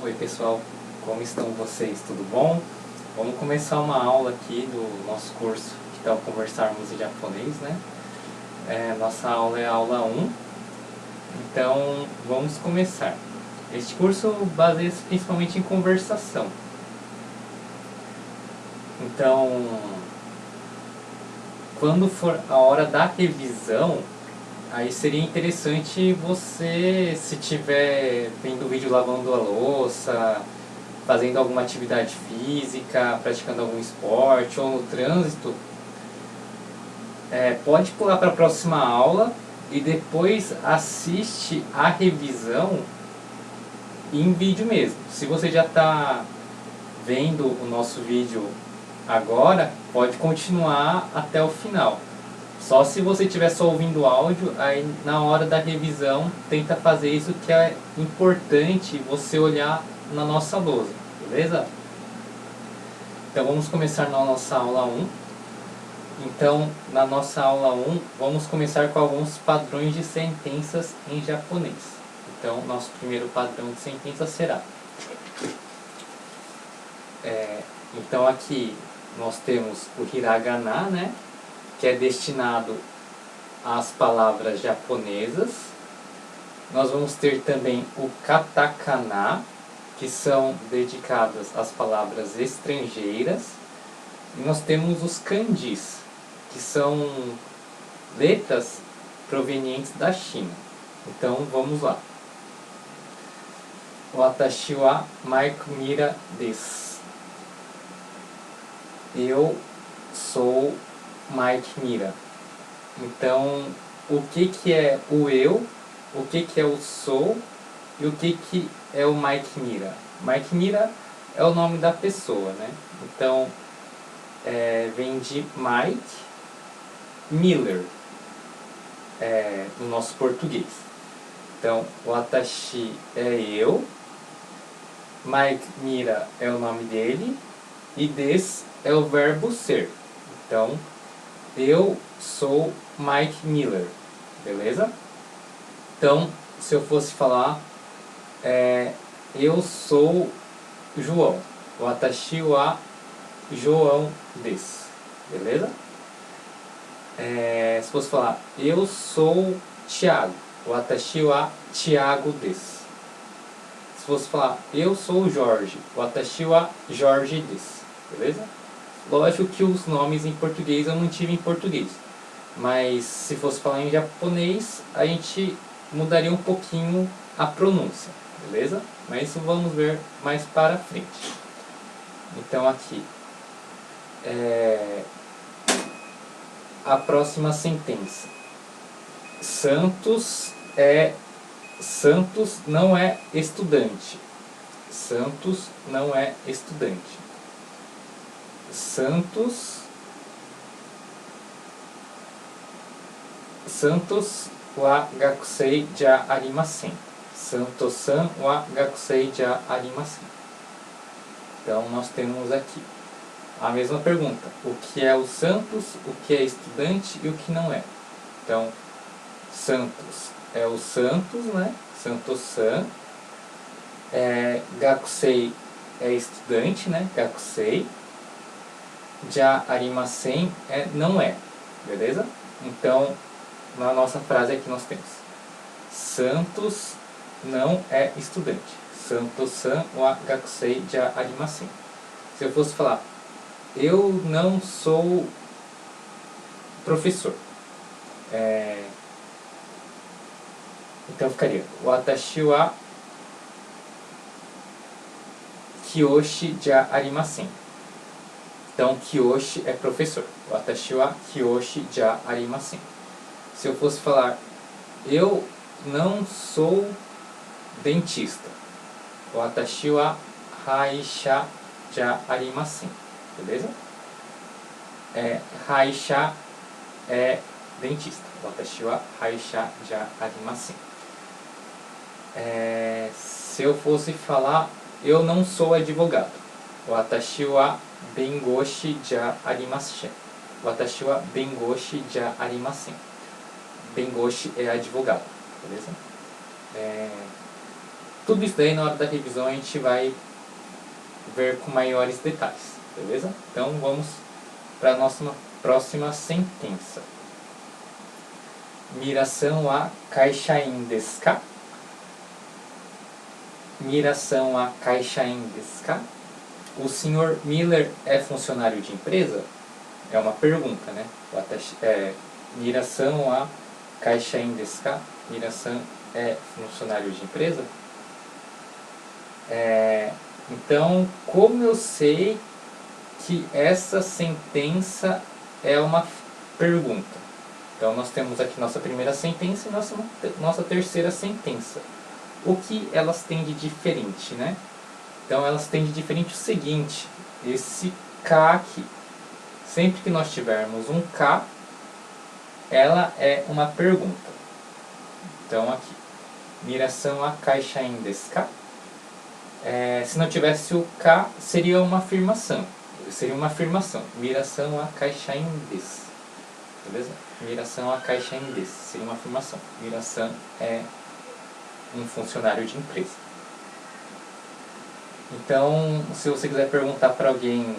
Oi pessoal, como estão vocês? Tudo bom? Vamos começar uma aula aqui do nosso curso Que Tal Conversarmos em Japonês, né? Nossa aula é a aula 1, então vamos começar. Este curso baseia-se principalmente em conversação. Então, quando for a hora da revisão, aí seria interessante você, se tiver vendo vídeo lavando a louça, fazendo alguma atividade física, praticando algum esporte ou no trânsito, pode pular para a próxima aula e depois assiste a revisão em vídeo mesmo. Se você já está vendo o nosso vídeo agora, pode continuar até o final. Só se você estiver só ouvindo o áudio, aí na hora da revisão tenta fazer isso, que é importante você olhar na nossa lousa, beleza? Então vamos começar na nossa aula 1. Então na nossa aula 1 vamos começar com alguns padrões de sentenças em japonês. Então nosso primeiro padrão de sentença será então aqui nós temos o hiragana, né, que é destinado às palavras japonesas. Nós vamos ter também o katakana, que são dedicadas às palavras estrangeiras. E nós temos os kanjis, que são letras provenientes da China. Então vamos lá. Watashi wa Mike Mira desu. Eu sou Mike Mira. Então, o que é o eu, o que é o sou e o que é o Mike Mira? Mike Mira é o nome da pessoa, né? Então, vem de Mike Miller, no nosso português. Então, Watashi é eu, Mike Mira é o nome dele e des é o verbo ser. Então, eu sou Mike Miller, beleza? Então, se eu fosse falar, eu sou João, Watashi wa João desu, beleza? Se fosse falar, eu sou Thiago, Watashi wa Thiago desu. Se fosse falar, eu sou Jorge, Watashi wa Jorge desu, beleza? Lógico que os nomes em português eu mantive em português, mas se fosse falar em japonês, a gente mudaria um pouquinho a pronúncia, beleza? Mas isso vamos ver mais para frente. Então aqui, a próxima sentença. Santos não é estudante. Santos não é estudante. Santos wa gakusei ja arimasen. Santos-san wa gakusei ja arimasen. Então nós temos aqui a mesma pergunta. O que é o Santos, o que é estudante e o que não é. Então, Santos é o Santos, né? Santos-san. Gakusei é estudante, né? Gakusei. Ja arimasen não é, beleza? Então, na nossa frase aqui nós temos Santos não é estudante. Santos-san wa gakusei ja arimasen. Se eu fosse falar, eu não sou professor, então ficaria Watashi wa Kiyoshi ja arimasen. Então, Kiyoshi é professor. Watashi wa Kiyoshi ja arimasen. Se eu fosse falar, eu não sou dentista. Watashi wa haisha ja arimasen. Beleza? Haisha é dentista. Watashi wa haisha ja arimasen. Se eu fosse falar, eu não sou advogado. Watashi wa bengoshi ja arimasen. Watashi wa bengoshi ja arimasen. Bengoshi é advogado, beleza? tudo isso daí na hora da revisão a gente vai ver com maiores detalhes, beleza? Então vamos para a nossa próxima sentença. Mirasan wa kaishain desu ka? Mirasan wa kaishain desu ka? O senhor Miller é funcionário de empresa? É uma pergunta, né? Mirasan wa kaishain desu ka? Mirasan é funcionário de empresa? Então, como eu sei que essa sentença é uma pergunta? Então, nós temos aqui nossa primeira sentença e nossa terceira sentença. O que elas têm de diferente, né? Então, elas têm de diferente o seguinte: esse K aqui. Sempre que nós tivermos um K, ela é uma pergunta. Então, aqui. Mirasan wa kaishain desu ka? Se não tivesse o K, seria uma afirmação. Mirasan wa kaishain desu. Beleza? Mirasan wa kaishain desu. Seria uma afirmação. Mirasan é um funcionário de empresa. Então, se você quiser perguntar para alguém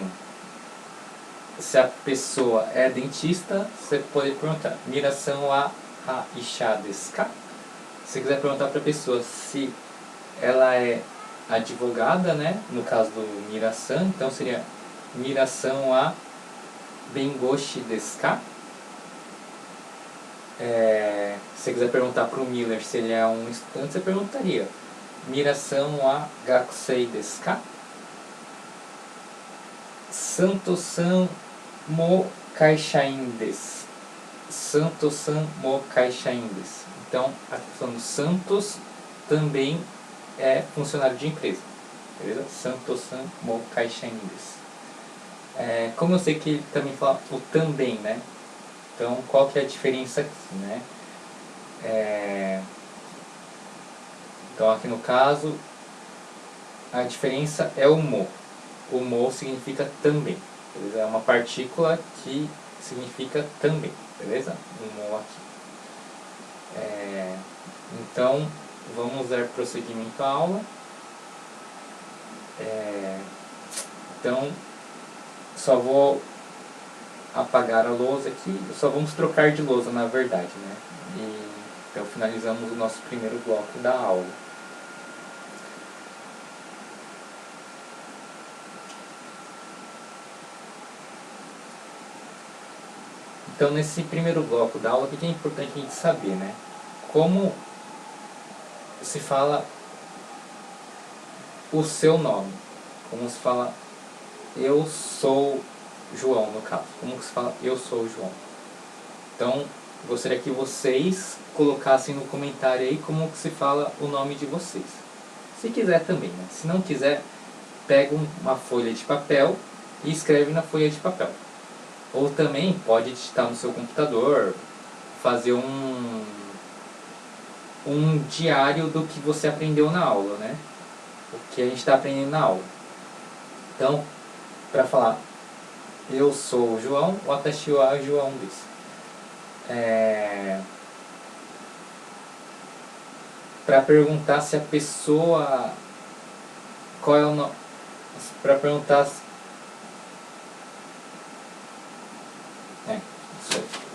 se a pessoa é dentista, você pode perguntar Mirasan wa haisha desu ka? Se você quiser perguntar para a pessoa se ela é advogada, né? No caso do Mirasan, então seria Mirasan wa bengoshi desu ka? Se você quiser perguntar para o Miller se ele é um estudante, você perguntaria Mirasan wa gakusei desu ka? Santo-san mo kaishain desu. Santo-san mo kaishain desu. Então, a questão do Santos também é funcionário de empresa. Beleza? Santo-san mo kaishain desu. Como eu sei que ele também fala o também, né? Então, qual que é a diferença aqui, né? Então, aqui no caso, a diferença é o mo. O mo significa também, beleza? É uma partícula que significa também, beleza? O mo aqui. Então, vamos dar prosseguimento à aula. Então, só vou apagar a lousa aqui, só vamos trocar de lousa na verdade, né? Então finalizamos o nosso primeiro bloco da aula. Então nesse primeiro bloco da aula, o que é importante a gente saber, né? Como se fala o seu nome, como se fala eu sou João, no caso. Como que se fala eu sou João? Então, gostaria que vocês colocassem no comentário aí como que se fala o nome de vocês. Se quiser também, né? Se não quiser, pega uma folha de papel e escreve na folha de papel. Ou também pode digitar no seu computador, fazer um diário do que você aprendeu na aula, né? O que a gente está aprendendo na aula. Então, para falar eu sou o João, watashi wa João desu. Para perguntar se a pessoa... Qual é o nome? Para perguntar... Isso aí.